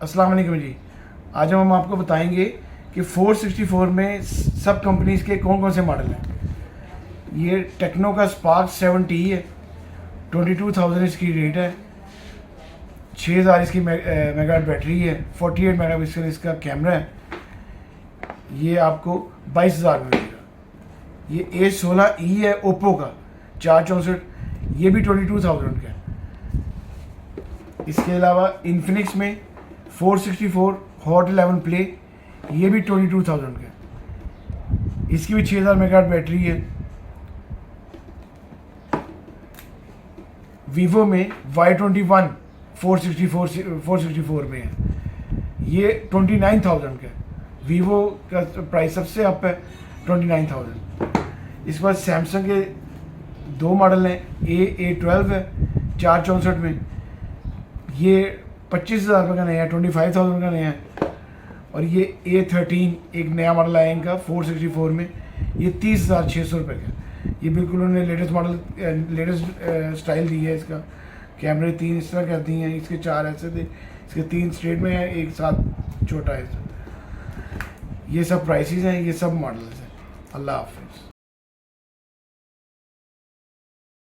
अस्सलाम वालेकुम जी। आज हम आपको बताएंगे कि 464 में सब कंपनीज़ के कौन कौन से मॉडल हैं। ये टेक्नो का स्पार्क 7T है, 22,000 इसकी रेट है, 6000 इसकी मेगा बैटरी है, 48 मेगापिक्सल इसका कैमरा है। ये आपको 22,000 में मिलेगा। ये A16e है ओप्पो का 464, ये भी 22,000 का है। इसके अलावा इन्फिनिक्स में 464 हॉट 11 प्ले, ये भी 22,000 का है। इसकी भी 6000 मेगा बैटरी है। वीवो में Y21 464 में है, ये 29,000 का है। वीवो का प्राइस सबसे अप है 29,000। इसके बाद सैमसंग के दो मॉडल हैं, A12 है 464 में, ये 25,000 रुपये का नया है, 25,000 का नया है। और ये A13 एक नया मॉडल आया इनका 464 में, ये 30,600 रुपये का। ये बिल्कुल उन्होंने लेटेस्ट मॉडल लेटेस्ट स्टाइल दी है। इसका कैमरे 3 इस तरह कर दिए हैं, इसके 4 ऐसे थे, इसके 3 स्ट्रेट में है, एक साथ छोटा है। ये सब प्राइसेस हैं, ये सब मॉडल्स हैं। अल्लाह हाफिज़।